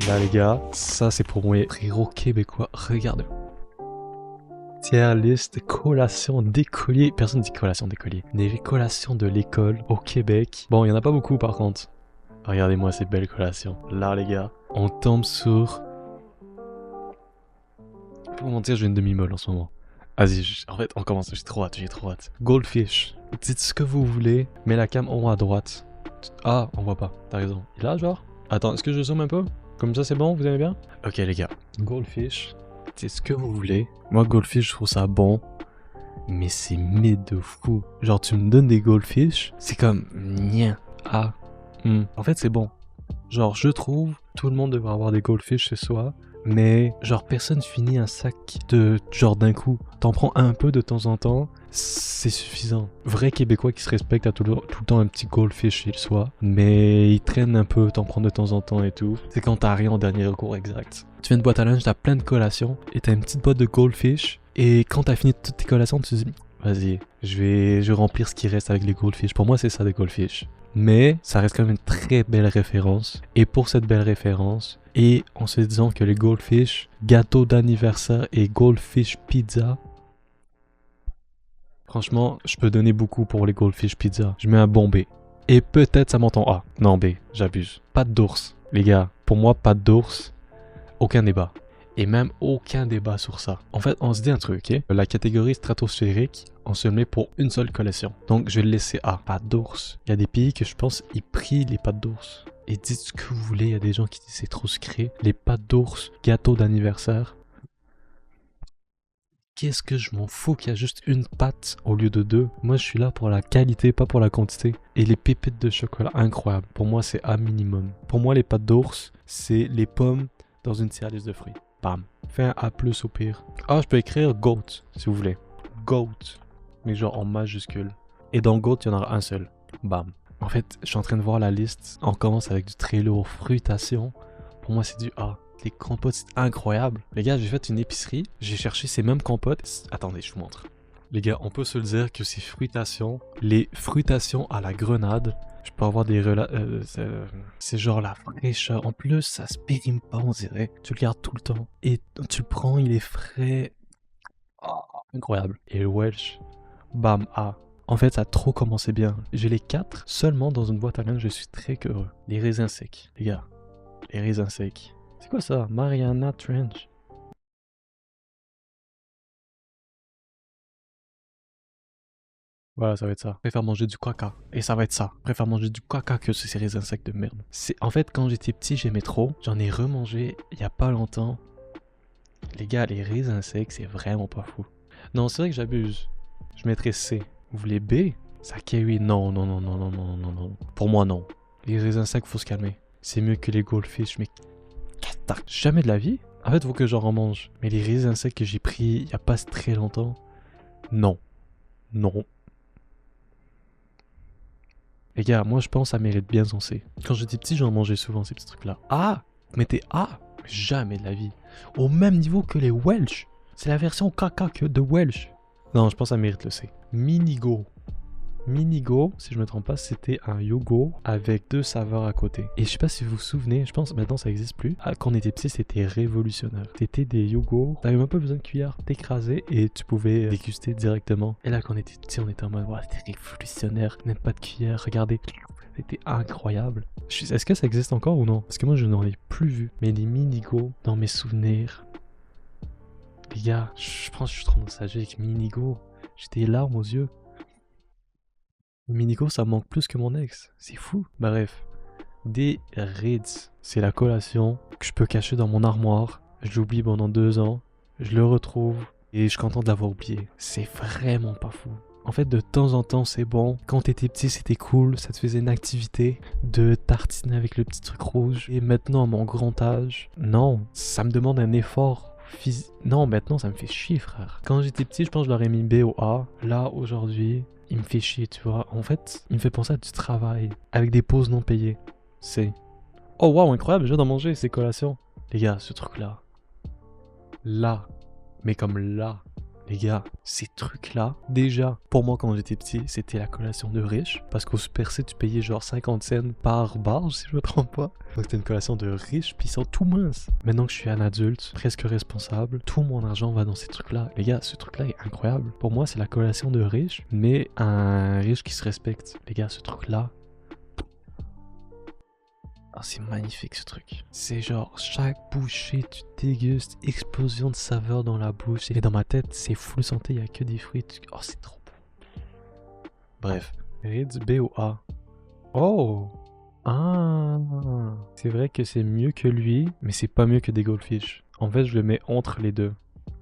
Là les gars, ça c'est pour mes frérots québécois. Regardez. Tiers liste collation d'écoliers. Personne dit collation d'écoliers. Des collations de l'école au Québec. Bon, il y en a pas beaucoup par contre. Regardez-moi ces belles collations. Là les gars, on tombe sur... Pour mentir, j'ai une demi-molle en ce moment. Vas-y, en fait, on commence. J'ai trop hâte. Goldfish. Dites ce que vous voulez, mais la cam en haut à droite. Ah, on voit pas. T'as raison. Et là, genre? Attends, est-ce que je zoome un peu? Comme ça, c'est bon? Vous aimez bien? Ok, les gars. Goldfish. Dites ce que vous voulez. Moi, Goldfish, je trouve ça bon. Mais c'est mid de fou. Genre, tu me donnes des Goldfish, c'est comme... Nien. Ah. En fait, c'est bon. Genre, je trouve, tout le monde devrait avoir des Goldfish chez soi. Mais genre personne finit un sac de genre d'un coup. T'en prends un peu de temps en temps, c'est suffisant. Vrai Québécois qui se respecte a tout le temps un petit goldfish chez soi. Mais il traîne un peu, t'en prends de temps en temps et tout. C'est quand t'as rien en dernier recours exact. Tu fais une boîte à lunch, t'as plein de collations et t'as une petite boîte de goldfish. Et quand t'as fini toutes tes collations, tu te dis vas-y, je vais remplir ce qui reste avec les goldfish. Pour moi c'est ça des goldfish. Mais ça reste quand même une très belle référence. Et pour cette belle référence, et en se disant que les goldfish, gâteau d'anniversaire et goldfish pizza, franchement, je peux donner beaucoup pour les goldfish pizza. Je mets un bon B. Et peut-être ça m'entend A. Non, B, j'abuse. Pâte d'ours. Les gars, pour moi, pâte d'ours, aucun débat. Et même aucun débat sur ça. En fait, on se dit un truc, ok? La catégorie stratosphérique, on se le met pour une seule collection. Donc, je vais le laisser A. Pâte d'ours. Il y a des pays que je pense, ils prient les pâtes d'ours. Et dites ce que vous voulez, il y a des gens qui disent c'est trop sucré. Les pâtes d'ours, gâteau d'anniversaire. Qu'est-ce que je m'en fous qu'il y a juste une pâte au lieu de deux? Moi, je suis là pour la qualité, pas pour la quantité. Et les pépites de chocolat, incroyable. Pour moi, c'est A minimum. Pour moi, les pâtes d'ours, c'est les pommes dans une tiers-liste de fruits. Bam. Fais un A+, au pire. Ah, je peux écrire GOAT, si vous voulez. GOAT. Mais genre en majuscule. Et dans GOAT, il y en aura un seul. Bam. En fait, je suis en train de voir la liste. On commence avec du très lourd. Fruitation. Pour moi, c'est du A. Les compotes, c'est incroyable. Les gars, j'ai fait une épicerie. J'ai cherché ces mêmes compotes. Attendez, je vous montre. Les gars, on peut se le dire que ces fruitations, les fruitations à la grenade, je peux avoir des c'est genre la fraîcheur. En plus, ça se périme pas, on dirait. Tu le gardes tout le temps. Et tu le prends, il est frais. Oh, incroyable. Et le Welsh, bam, A. En fait, ça a trop commencé bien. J'ai les 4 seulement dans une boîte à linge, je suis très heureux. Les raisins secs, les gars. Les raisins secs. C'est quoi ça? Mariana Trench. Voilà, ça va être ça. Je préfère manger du caca. Et ça va être ça. Je préfère manger du caca que ces raisins secs de merde. En fait, quand j'étais petit, j'aimais trop. J'en ai remangé il y a pas longtemps. Les gars, les raisins secs, c'est vraiment pas fou. Non, c'est vrai que j'abuse. Je mettrais C. Vous voulez B? Ça kiwi? Non. Pour moi, non. Les raisins secs, faut se calmer. C'est mieux que les goldfish, mais... Jamais de la vie? En fait, faut que j'en remange. Mais les raisins secs que j'ai pris il y a pas très longtemps... Non. Les gars, moi je pense que ça mérite bien son C. Quand j'étais petit, j'en mangeais souvent ces petits trucs-là. Ah! Mettez A! Jamais de la vie. Au même niveau que les Welsh. C'est la version caca que de Welsh. Non, je pense que ça mérite le C. Minigo. Minigo, si je me trompe pas, c'était un yogourt avec 2 saveurs à côté. Et je sais pas si vous vous souvenez, je pense maintenant ça existe plus. Ah, quand on était petit, c'était révolutionnaire. C'était des yogourts, t'avais même pas besoin de cuillère, t'écrasais et tu pouvais déguster directement. Et là, quand on était petit, on était en mode, ouais, c'était révolutionnaire, même pas de cuillère, regardez. C'était incroyable. Est-ce que ça existe encore ou non? Parce que moi, je n'en ai plus vu. Mais les Minigo, dans mes souvenirs... Les gars, je pense que je suis trop nostalgique. Minigo, j'étais larmes aux yeux. Minigo, ça me manque plus que mon ex. C'est fou. Bah, bref. Des Ritz. C'est la collation que je peux cacher dans mon armoire. Je l'oublie pendant 2 ans. Je le retrouve. Et je suis content de l'avoir oublié. C'est vraiment pas fou. En fait, de temps en temps, c'est bon. Quand t'étais petit, c'était cool. Ça te faisait une activité de tartiner avec le petit truc rouge. Et maintenant, à mon grand âge, non. Ça me demande un effort physique. Non, maintenant, ça me fait chier, frère. Quand j'étais petit, je pense que je l'aurais mis B ou A. Là, aujourd'hui... Il me fait chier, tu vois. En fait, il me fait penser à du travail. Avec des pauses non payées. C'est... Oh waouh, incroyable, je viens d'en manger, ces collations. Les gars, ce truc-là. Là. Mais comme là. Les gars, ces trucs-là, déjà, pour moi quand j'étais petit, c'était la collation de riches. Parce qu'au Super C, tu payais genre 50 cents par barre, si je me trompe pas. Donc c'était une collation de riches, puis ils sont tout minces. Maintenant que je suis un adulte, presque responsable, tout mon argent va dans ces trucs-là. Les gars, ce truc-là est incroyable. Pour moi, c'est la collation de riches, mais un riche qui se respecte. Les gars, ce truc-là... Ah, c'est magnifique ce truc. C'est genre chaque bouchée, tu dégustes, explosion de saveur dans la bouche. Et dans ma tête, c'est full santé, il n'y a que des fruits. Oh, c'est trop bon. Bref, Ritz B ou A. Oh! Ah! C'est vrai que c'est mieux que lui, mais c'est pas mieux que des Goldfish. En fait, je le mets entre les deux.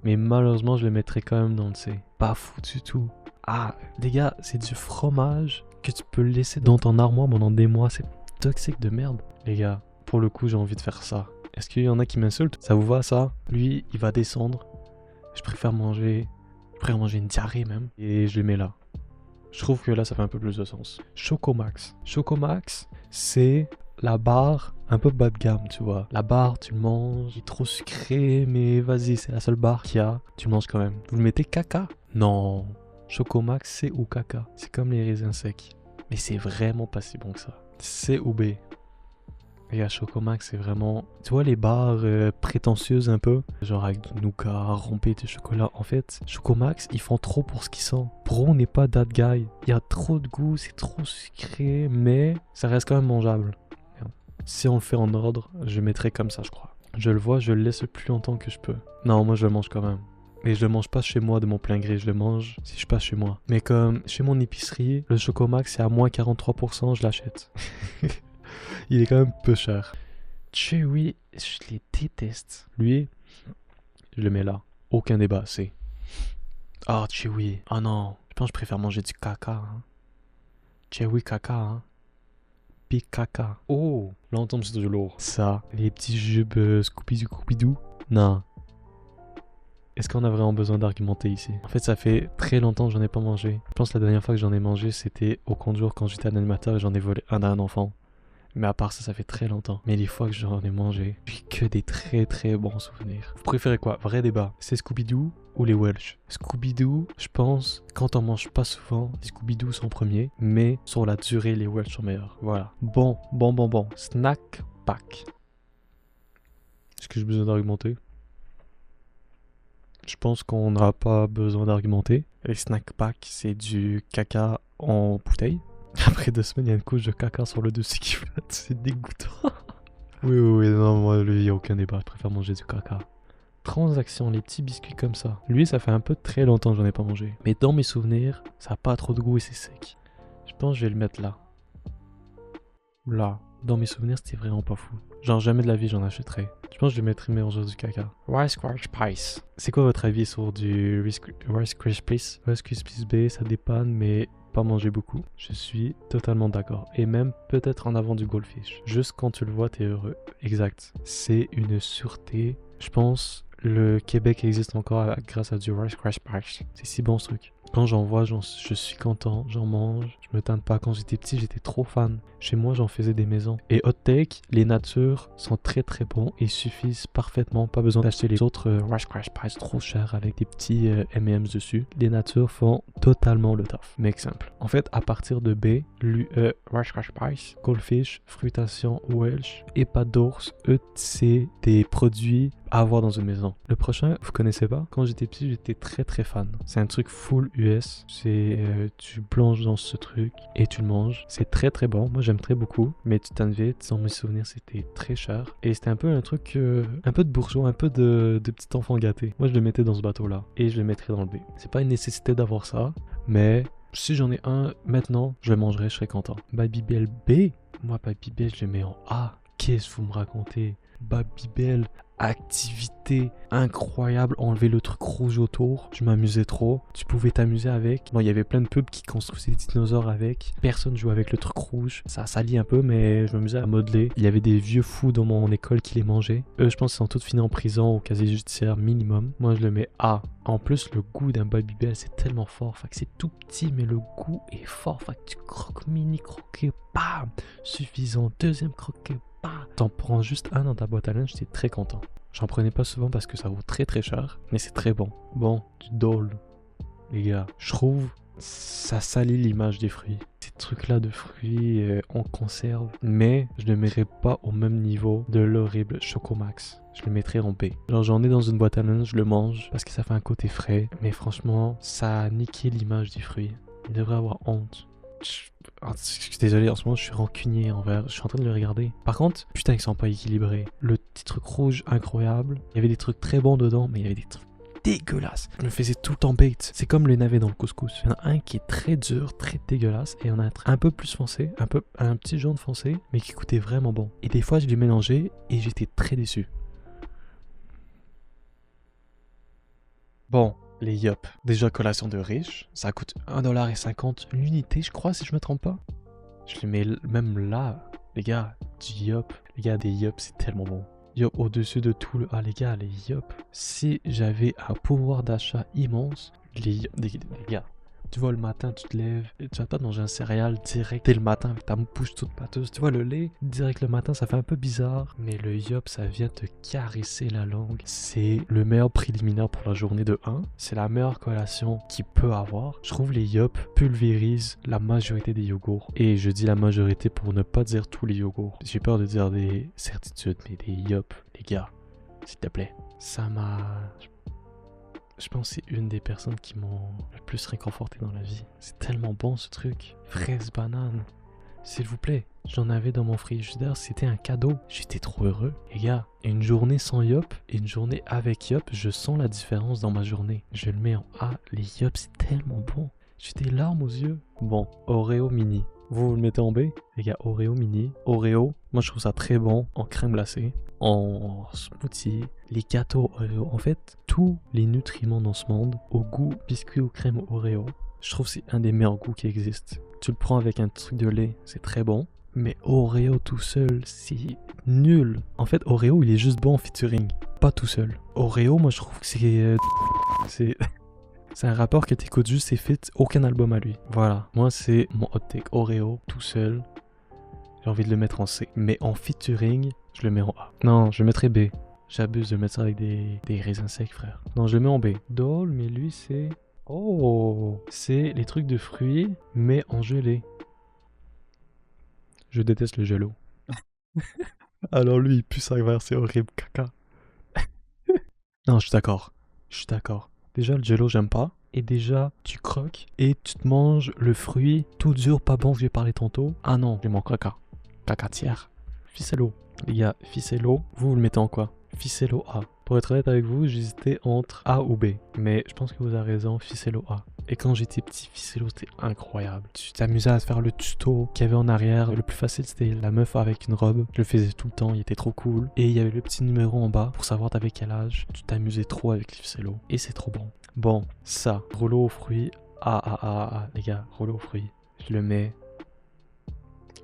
Mais malheureusement, je le mettrais quand même dans le C. Pas fou du tout. Ah, les gars, c'est du fromage que tu peux laisser dans ton armoire pendant des mois. C'est toxique de merde. Les gars, pour le coup, j'ai envie de faire ça. Est-ce qu'il y en a qui m'insultent? Ça vous va ça? Lui, il va descendre. Je préfère manger une diarrhée même. Et je le mets là. Je trouve que là, ça fait un peu plus de sens. Chocomax. Chocomax, c'est la barre un peu bas de gamme, tu vois. La barre, tu le manges, il est trop sucré, mais vas-y, c'est la seule barre qu'il y a. Tu le manges quand même. Vous le mettez caca? Non. Chocomax, C ou caca. C'est comme les raisins secs. Mais c'est vraiment pas si bon que ça. C ou B. Et à Chocomax, c'est vraiment... Tu vois les barres prétentieuses un peu? Genre avec du nougat, rompé de chocolat. En fait, Chocomax, ils font trop pour ce qu'ils sont. Bro n'est pas that guy. Il y a trop de goût, c'est trop sucré, mais ça reste quand même mangeable. Si on le fait en ordre, je mettrais comme ça, je crois. Je le vois, je le laisse le plus longtemps que je peux. Non, moi je le mange quand même. Mais je le mange pas chez moi de mon plein gré, je le mange si je passe chez moi. Mais comme chez mon épicerie, le Chocomax c'est à moins 43%, je l'achète. Il est quand même peu cher. Chewy, je les déteste. Lui, je le mets là. Aucun débat, c'est. Ah, Chewy. Ah non, je pense que je préfère manger du caca. Hein. Chewy caca, hein. Big caca. Oh, là on tombe sur du lourd. Ça, les petits jubes Scooby-Doo. Non. Est-ce qu'on a vraiment besoin d'argumenter ici? En fait, ça fait très longtemps que j'en ai pas mangé. Je pense que la dernière fois que j'en ai mangé, c'était au Conjour quand j'étais un animateur et j'en ai volé un à un enfant. Mais à part ça, ça fait très longtemps. Mais les fois que j'en ai mangé, j'ai que des très très bons souvenirs. Vous préférez quoi? Vrai débat. C'est Scooby-Doo ou les Welsh? Scooby-Doo, je pense, quand on mange pas souvent, les Scooby-Doo sont premiers. Mais sur la durée, les Welsh sont meilleurs. Voilà. Bon. Snack pack. Est-ce que j'ai besoin d'argumenter? Je pense qu'on n'a pas besoin d'argumenter. Les snack pack, c'est du caca en bouteille. Après 2 semaines, il y a une couche de caca sur le dessus qui flotte, c'est dégoûtant. Oui, non, moi, lui, il n'y a aucun débat, je préfère manger du caca. Transaction, les petits biscuits comme ça. Lui, ça fait un peu très longtemps que j'en ai pas mangé. Mais dans mes souvenirs, ça a pas trop de goût et c'est sec. Je pense que je vais le mettre là. Là. Dans mes souvenirs, c'était vraiment pas fou. Genre, jamais de la vie, j'en achèterais. Je pense que je le mettrais mélanger du caca. Rice Krispies. C'est quoi votre avis sur du Rice Krispies? Rice Krispies B, ça dépanne, mais... pas manger beaucoup. Je suis totalement d'accord. Et même peut-être en avant du Goldfish. Juste quand tu le vois, t'es heureux. Exact. C'est une sûreté. Je pense le Québec existe encore grâce à du Rice Krispies. C'est si bon ce truc. Quand j'en vois, je suis content, j'en mange, je me tente pas. Quand j'étais petit, j'étais trop fan. Chez moi, j'en faisais des maisons. Et hot take, les natures sont très très bons et suffisent parfaitement. Pas besoin d'acheter les autres Rice Krispies trop chers avec des petits M&M's dessus. Les natures font totalement le taf. Mais simple. En fait, à partir de B, Rice Krispies, Goldfish, Fruitation Welsh et pâte d'ours, c'est des produits à avoir dans une maison. Le prochain, vous connaissez pas? Quand j'étais petit, j'étais très très fan. C'est un truc full US. C'est tu plonges dans ce truc et tu le manges. C'est très très bon. Moi j'aime très beaucoup. Mais tu t'invites. Dans mes souvenirs, c'était très cher. Et c'était un peu un truc, un peu de bourgeois, un peu de petit enfant gâté. Moi je le mettais dans ce bateau-là et je le mettrais dans le B. C'est pas une nécessité d'avoir ça, mais si j'en ai un maintenant, je le mangerai, je serais content. Babybel B. Moi Babybel, je le mets en A. Qu'est-ce que vous me racontez? Babybel, activité incroyable, enlever le truc rouge autour, je m'amusais trop, tu pouvais t'amuser avec. Bon, il y avait plein de pubs qui construisaient des dinosaures avec, personne jouait avec le truc rouge, ça salit un peu mais je m'amusais à modeler. Il y avait des vieux fous dans mon école qui les mangeaient. Eux, je pense qu'ils sont tous finis en prison au casier judiciaire minimum. Moi je le mets A. En plus le goût d'un Babybel c'est tellement fort, fait que c'est tout petit mais le goût est fort, fait que tu croques mini croquet, bam, suffisant, deuxième croquet. T'en prends juste un dans ta boîte à linge, t'es très content. J'en prenais pas souvent parce que ça vaut très très cher, mais c'est très bon. Bon, du dole, les gars. Je trouve ça salit l'image des fruits. Ces trucs-là de fruits en conserve, mais je ne le mettrais pas au même niveau de l'horrible Chocomax. Je le mettrais en B. Genre j'en ai dans une boîte à lunch, je le mange parce que ça fait un côté frais, mais franchement, ça a niqué l'image des fruits. Il devrait avoir honte. Je suis désolé, en ce moment je suis rancunier envers. Je suis en train de le regarder. Par contre, putain, ils sont pas équilibrés. Le petit truc rouge, incroyable. Il y avait des trucs très bons dedans, mais il y avait des trucs dégueulasses. Je me faisais tout le temps bait. C'est comme les navets dans le couscous. Il y en a un qui est très dur, très dégueulasse, et il y en a un peu plus foncé, un petit jaune foncé, mais qui coûtait vraiment bon. Et des fois, je les mélangeais et j'étais très déçu. Bon. Les Yop. Déjà collation de riches, ça coûte 1,50$ l'unité, je crois, si je me trompe pas. Je les mets même là, les gars, du Yop. Les gars, des Yop, c'est tellement bon. Yop au-dessus de tout le... Ah, les gars, les Yop. Si j'avais un pouvoir d'achat immense, les gars, tu vois, le matin, tu te lèves, et tu vas pas manger un céréal direct dès le matin avec ta bouche toute pâteuse. Tu vois, le lait, direct le matin, ça fait un peu bizarre. Mais le Yop, ça vient te caresser la langue. C'est le meilleur préliminaire pour la journée de 1. C'est la meilleure collation qu'il peut avoir. Je trouve les Yop pulvérisent la majorité des yogourts. Et je dis la majorité pour ne pas dire tous les yogourts. J'ai peur de dire des certitudes, mais des Yop, les gars, s'il te plaît. Ça m'a... Je pense que c'est une des personnes qui m'ont le plus réconforté dans la vie. C'est tellement bon ce truc. Fraise banane. S'il vous plaît, j'en avais dans mon frigidaire, c'était un cadeau. J'étais trop heureux. Les gars, une journée sans Yop et une journée avec Yop, je sens la différence dans ma journée. Je le mets en A. Les Yop, c'est tellement bon. J'ai des larmes aux yeux. Bon, Oreo mini. Vous le mettez en B? Les gars, Oreo mini. Oreo, moi je trouve ça très bon en crème glacée, en smoothie, les gâteaux Oreo. En fait, tous les nutriments dans ce monde, au goût biscuit aux crèmes Oreo, je trouve que c'est un des meilleurs goûts qui existent. Tu le prends avec un truc de lait, c'est très bon. Mais Oreo tout seul, c'est nul. En fait, Oreo, il est juste bon en featuring, pas tout seul. Oreo, moi je trouve que c'est... C'est un rapport que t'écoutes juste et fit, aucun album à lui. Voilà, moi c'est mon hot take. Oreo, tout seul, j'ai envie de le mettre en C. Mais en featuring, je le mets en A. Non, je le mettrai B. J'abuse de mettre ça avec des raisins secs, frère. Non, je le mets en B. Dole, mais lui c'est... Oh, c'est les trucs de fruits, mais en gelée. Je déteste le gelo. Alors lui, il pue sa mère, c'est horrible, caca. Non, je suis d'accord. Je suis d'accord. Déjà, le gelo, j'aime pas. Et déjà, tu croques et tu te manges le fruit tout dur, pas bon, que j'ai parlé tantôt. Ah non, j'ai mon caca. Caca tiers. Ficello. Les gars, Ficello, vous le mettez en quoi? Ficello A. Pour être honnête avec vous, j'hésitais entre A ou B. Mais je pense que vous avez raison, Ficello A. Et quand j'étais petit, Ficello, c'était incroyable. Tu t'amusais à faire le tuto qu'il y avait en arrière. Le plus facile, c'était la meuf avec une robe. Je le faisais tout le temps, il était trop cool. Et il y avait le petit numéro en bas pour savoir t'avais quel âge. Tu t'amusais trop avec les Ficello. Et c'est trop bon. Bon, ça, rouleau aux fruits. Les gars, rouleau aux fruits. Je le mets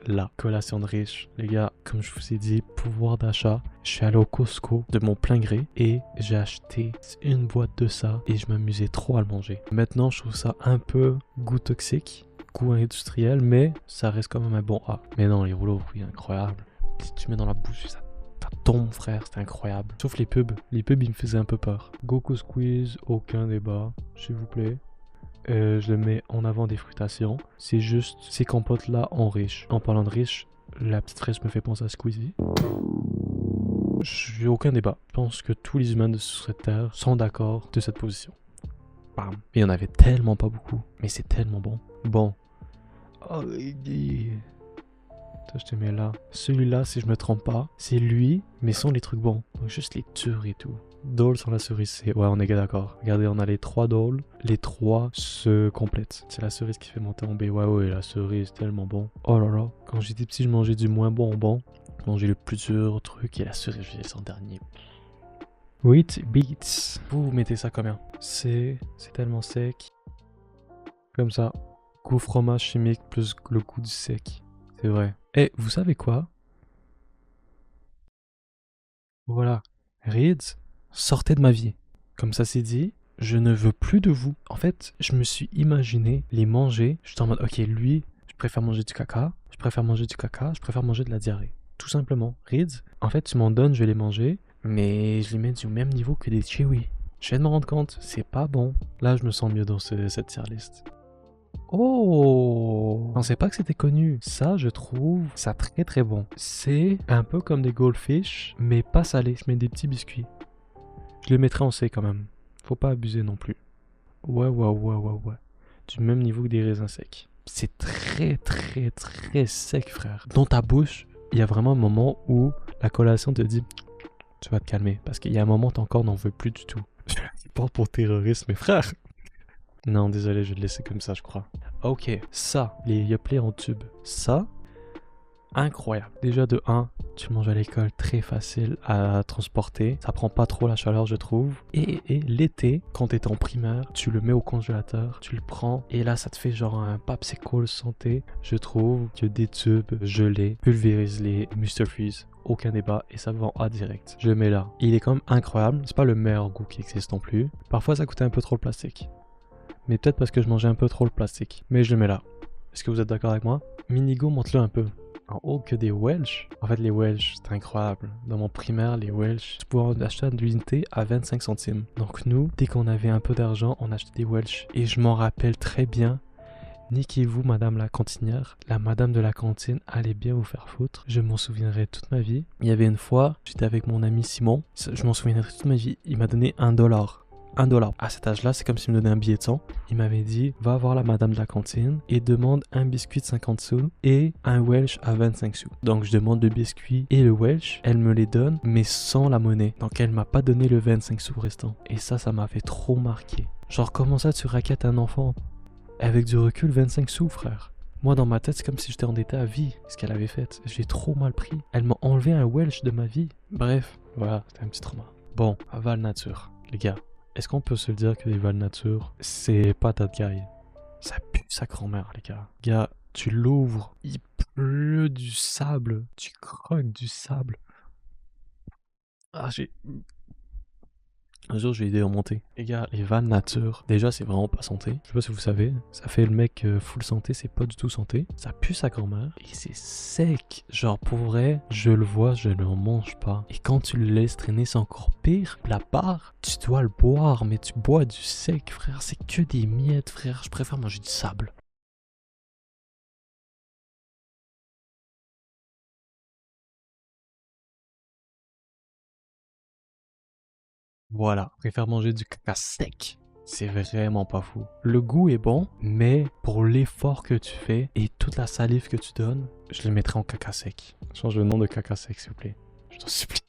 là. Collation de riche. Les gars, comme je vous ai dit, pouvoir d'achat. Je suis allé au Costco de mon plein gré et j'ai acheté une boîte de ça et je m'amusais trop à le manger. Maintenant, je trouve ça un peu goût toxique, goût industriel, mais ça reste quand même un bon A. Mais non, les rouleaux aux fruits, incroyable. Si tu mets dans la bouche, ça tombe, frère, c'était incroyable. Sauf les pubs. Les pubs, ils me faisaient un peu peur. Goku Squeeze, aucun débat, s'il vous plaît. Je le mets en avant des fruitations. C'est juste ces compotes-là en riche. En parlant de riche, la petite fraise me fait penser à Squeezie. J'ai aucun débat. Je pense que tous les humains sur cette terre sont d'accord de cette position. Bam. Mais il y en avait tellement pas beaucoup. Mais c'est tellement bon. Bon. Oh, je te mets là. Celui-là, si je me trompe pas, c'est lui, mais sans les trucs bons. Donc juste les durs et tout. Dole sur la cerise, c'est... Ouais, on est d'accord. Regardez, on a les 3 Dole. Les 3 se complètent. C'est la cerise qui fait monter en B. Ouais, la cerise, tellement bon. Oh là là. Quand j'étais petit, je mangeais du moins bon en bon. Je mangeais le plus dur truc et la cerise, je laisse en dernier. 8 beats. Vous mettez ça combien? C'est tellement sec. Comme ça. Goût fromage chimique plus le goût du sec. C'est vrai. Et vous savez quoi? Voilà. Reeds, sortez de ma vie. Comme ça c'est dit, je ne veux plus de vous. En fait, je me suis imaginé les manger. J'étais en mode, ok, lui, je préfère manger du caca, je préfère manger de la diarrhée. Tout simplement. Reeds, en fait, tu m'en donnes, je vais les manger, mais je les mets du même niveau que des Chewy. Je viens de me rendre compte, c'est pas bon. Là, je me sens mieux dans cette tier list. Oh! Je pensais pas que c'était connu. Ça, je trouve ça très très bon. C'est un peu comme des goldfish, mais pas salé. Je mets des petits biscuits. Je les mettrai en C quand même. Faut pas abuser non plus. Ouais, ouais, ouais, ouais, ouais. Du même niveau que des raisins secs. C'est très très très sec, frère. Dans ta bouche, il y a vraiment un moment où la collation te dit tu vas te calmer. Parce qu'il y a un moment, ton corps n'en veut plus du tout. Je parle pour terrorisme, mes frères. Non, désolé, je vais le laisser comme ça, je crois. Ok, ça, les Yoplait en tube. Ça, incroyable. Déjà de 1, tu le manges à l'école, très facile à transporter. Ça prend pas trop la chaleur, je trouve. Et l'été, quand t'es en primaire, tu le mets au congélateur, tu le prends, et là, ça te fait genre un popsicle santé. Je trouve que des tubes gelés, pulvérise-les, Mr. Freeze, aucun débat, et ça va en A direct. Je le mets là. Il est quand même incroyable. C'est pas le meilleur goût qui existe non plus. Parfois, ça coûtait un peu trop le plastique. Mais peut-être parce que je mangeais un peu trop le plastique. Mais je le mets là. Est-ce que vous êtes d'accord avec moi? Minigo, monte-le un peu. En haut que des Welsh. En fait, les Welsh, c'est incroyable. Dans mon primaire, les Welsh, tu pouvais en acheter de l'unité à 25 centimes. Donc nous, dès qu'on avait un peu d'argent, on achetait des Welsh. Et je m'en rappelle très bien. Niquez-vous, madame la cantinière. La madame de la cantine allait bien vous faire foutre. Je m'en souviendrai toute ma vie. Il y avait une fois, j'étais avec mon ami Simon. Je m'en souviendrai toute ma vie. Il m'a donné $1. 1$. À cet âge-là, c'est comme s'il me donnait un billet de 100. Il m'avait dit, va voir la madame de la cantine et demande un biscuit de 50 sous et un Welsh à 25 sous. Donc je demande le biscuit et le Welsh, elle me les donne, mais sans la monnaie. Donc elle m'a pas donné le 25 sous restant. Et ça m'avait trop marqué. Genre, comment ça tu raquettes un enfant? Avec du recul, 25 sous, frère. Moi, dans ma tête, c'est comme si j'étais endetté à vie, ce qu'elle avait fait. J'ai trop mal pris. Elle m'a enlevé un Welsh de ma vie. Bref, voilà, c'était un petit trauma. Bon, Val Nature, les gars. Est-ce qu'on peut se le dire que les Val Nature, c'est pas ta gueule? Ça pue sa grand-mère, les gars. Gars, tu l'ouvres, il pleut du sable. Tu croques du sable. Ah, un jour, j'ai idée remonter. Les gars, les vannes nature, déjà, c'est vraiment pas santé. Je sais pas si vous savez, ça fait le mec full santé, c'est pas du tout santé. Ça pue sa grand-mère et c'est sec. Genre, pour vrai, je le vois, je ne le mange pas. Et quand tu le laisses traîner, c'est encore pire. La barre, tu dois le boire, mais tu bois du sec, frère. C'est que des miettes, frère. Je préfère manger du sable. Voilà, je préfère manger du caca sec. C'est vraiment pas fou. Le goût est bon, mais pour l'effort que tu fais et toute la salive que tu donnes, je le mettrai en caca sec. Change le nom de caca sec, s'il vous plaît. Je t'en supplie.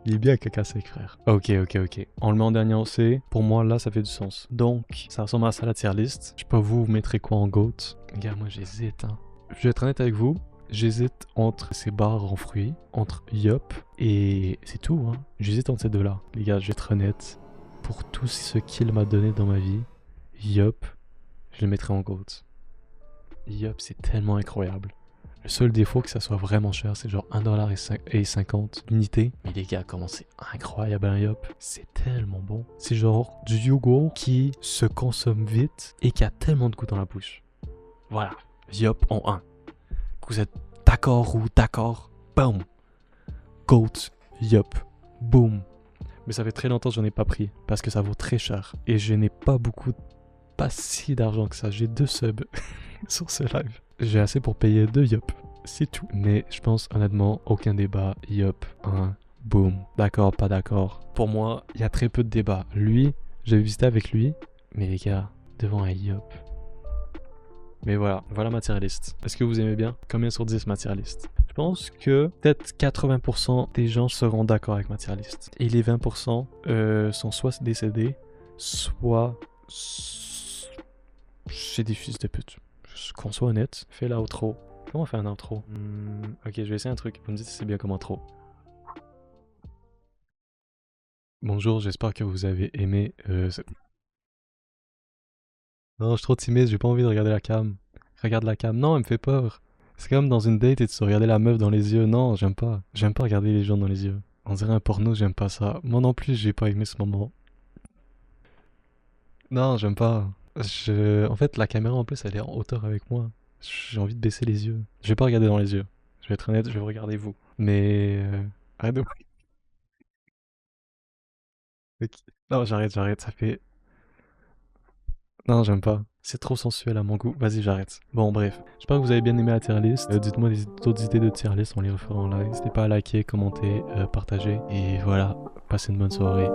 Il est bien caca sec, frère. Ok, ok, ok. On le met en dernier en C. Pour moi, là, ça fait du sens. Donc, ça ressemble à ça la tier list. Je sais pas vous mettrez quoi en GOAT? Gars, moi j'hésite, hein. Je vais être honnête avec vous. J'hésite entre ces barres en fruits, entre Yop, et c'est tout, hein. J'hésite entre ces deux-là. Les gars, je vais être honnête. Pour tout ce qu'il m'a donné dans ma vie, Yop, je le mettrai en GOAT. Yop, c'est tellement incroyable. Le seul défaut que ça soit vraiment cher, c'est genre 1,50$ l'unité. Mais les gars, comment c'est incroyable un Yop. C'est tellement bon. C'est genre du yogourt qui se consomme vite et qui a tellement de goût dans la bouche. Voilà, Yop en 1. Vous êtes d'accord ou d'accord? Boom. Goat, Yop, boom. Mais ça fait très longtemps que j'en ai pas pris parce que ça vaut très cher et je n'ai pas si d'argent que ça. J'ai 2 subs sur ce live. J'ai assez pour payer 2 Yop, c'est tout. Mais je pense honnêtement, aucun débat, Yop, un boom. D'accord, pas d'accord. Pour moi, il y a très peu de débat. Lui, j'ai visité avec lui, mais les gars, devant un Yop. Mais voilà ma tier list. Est-ce que vous aimez bien? Combien sur 10 ma tier list? Je pense que peut-être 80% des gens seront d'accord avec ma tier list. Et les 20% sont soit décédés, soit c'est des fils de pute. Qu'on soit honnête, fais l'outro. Comment on fait un outro? Ok, je vais essayer un truc. Vous me dites si c'est bien comme outro. Bonjour, j'espère que vous avez aimé. Non, je suis trop timide, j'ai pas envie de regarder la cam. Regarde la cam. Non, elle me fait peur. C'est comme dans une date et tu regarder la meuf dans les yeux. Non, j'aime pas. J'aime pas regarder les gens dans les yeux. On dirait un porno, j'aime pas ça. Moi non plus, j'ai pas aimé ce moment. Non, j'aime pas. En fait, la caméra en plus, elle est en hauteur avec moi. J'ai envie de baisser les yeux. Je vais pas regarder dans les yeux. Je vais être honnête, je vais regarder vous. Mais... arrête de... Ok. Non, j'arrête, ça fait... Non, j'aime pas. C'est trop sensuel à mon goût. Vas-y, j'arrête. Bon, bref. J'espère que vous avez bien aimé la tier list. Dites-moi d'autres idées de tier list, on les refera en live. N'hésitez pas à liker, commenter, partager. Et voilà, passez une bonne soirée.